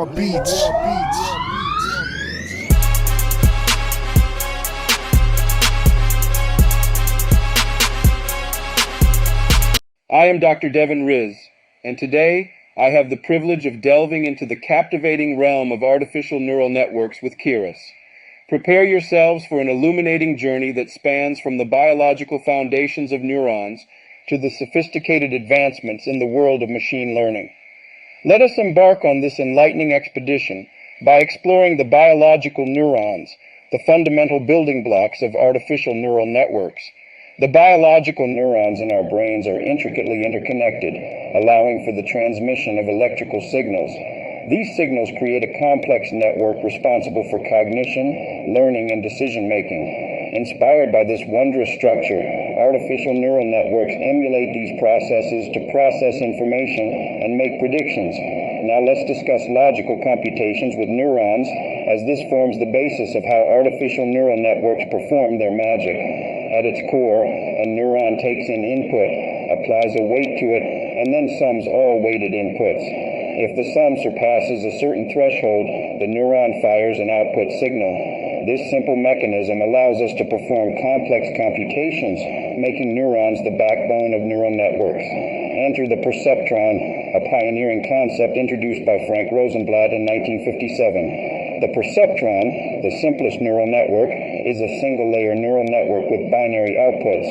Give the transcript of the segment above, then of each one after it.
Raw Beats. I am Dr. Devin Riz, and today I have the privilege of delving into the captivating realm of artificial neural networks with Keras. Prepare yourselves for an illuminating journey that spans from the biological foundations of neurons to the sophisticated advancements in the world of machine learning. Let us embark on this enlightening expedition by exploring the biological neurons, the fundamental building blocks of artificial neural networks. The biological neurons in our brains are intricately interconnected, allowing for the transmission of electrical signals. These signals create a complex network responsible for cognition, learning, and decision-making. Inspired by this wondrous structure, artificial neural networks emulate these processes to process information and make predictions. Now let's discuss logical computations with neurons, as this forms the basis of how artificial neural networks perform their magic. At its core, a neuron takes in input, applies a weight to it, and then sums all weighted inputs. If the sum surpasses a certain threshold, the neuron fires an output signal. This simple mechanism allows us to perform complex computations, making neurons the backbone of neural networks. Enter the perceptron, a pioneering concept introduced by Frank Rosenblatt in 1957. The perceptron, the simplest neural network, is a single-layer neural network with binary outputs.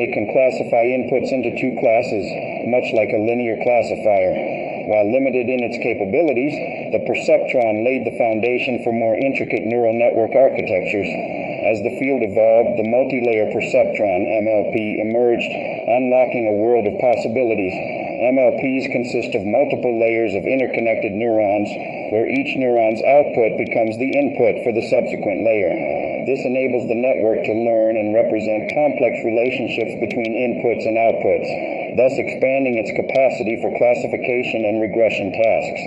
It can classify inputs into two classes, much like a linear classifier. While limited in its capabilities, the perceptron laid the foundation for more intricate neural network architectures. As the field evolved, the multi-layer perceptron, MLP, emerged, unlocking a world of possibilities. MLPs consist of multiple layers of interconnected neurons, where each neuron's output becomes the input for the subsequent layer. This enables the network to learn and represent complex relationships between inputs and outputs, thus expanding its capacity for classification and regression tasks.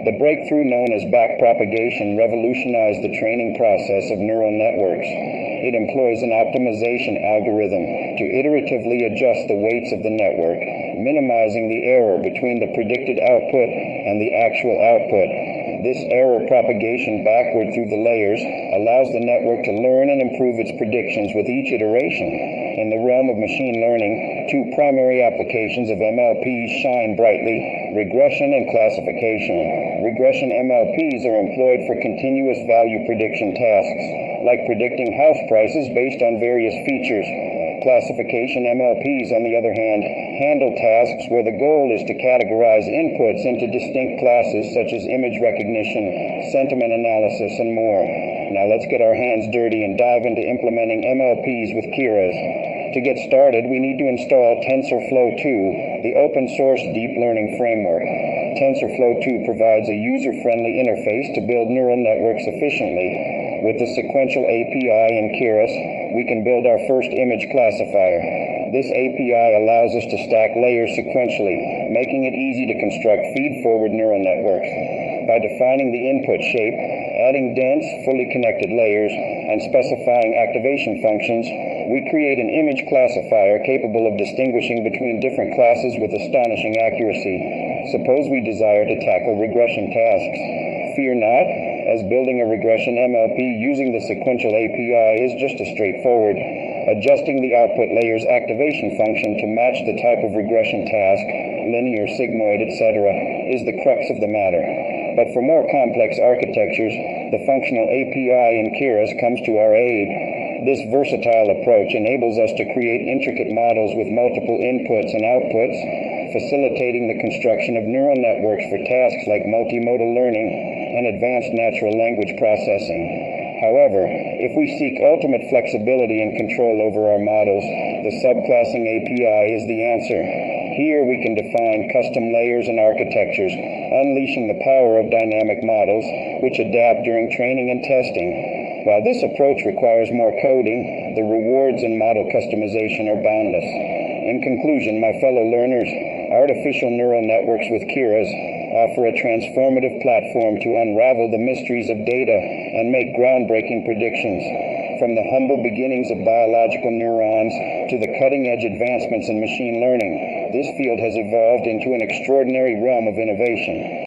The breakthrough known as backpropagation revolutionized the training process of neural networks. It employs an optimization algorithm to iteratively adjust the weights of the network, minimizing the error between the predicted output and the actual output. This error propagation backward through the layers allows the network to learn and improve its predictions with each iteration. In the realm of machine learning, two primary applications of MLPs shine brightly: regression and classification. Regression MLPs are employed for continuous value prediction tasks, like predicting house prices based on various features. Classification MLPs, on the other hand, handle tasks where the goal is to categorize inputs into distinct classes such as image recognition, sentiment analysis, and more. Now let's get our hands dirty and dive into implementing MLPs with Keras. To get started, we need to install TensorFlow 2, the open-source deep learning framework. TensorFlow 2 provides a user-friendly interface to build neural networks efficiently. With the sequential API in Keras, we can build our first image classifier. This API allows us to stack layers sequentially, making it easy to construct feed-forward neural networks. By defining the input shape, adding dense, fully connected layers, and specifying activation functions, we create an image classifier capable of distinguishing between different classes with astonishing accuracy. Suppose we desire to tackle regression tasks. Fear not, as building a regression MLP using the sequential API is just as straightforward. Adjusting the output layer's activation function to match the type of regression task, linear, sigmoid, etc., is the crux of the matter. But for more complex architectures, the functional API in Keras comes to our aid. This versatile approach enables us to create intricate models with multiple inputs and outputs, facilitating the construction of neural networks for tasks like multimodal learning and advanced natural language processing. However, if we seek ultimate flexibility and control over our models, the subclassing API is the answer. Here we can define custom layers and architectures, unleashing the power of dynamic models, which adapt during training and testing. While this approach requires more coding, the rewards in model customization are boundless. In conclusion, my fellow learners, artificial neural networks with Keras offer a transformative platform to unravel the mysteries of data and make groundbreaking predictions. From the humble beginnings of biological neurons to the cutting-edge advancements in machine learning, this field has evolved into an extraordinary realm of innovation.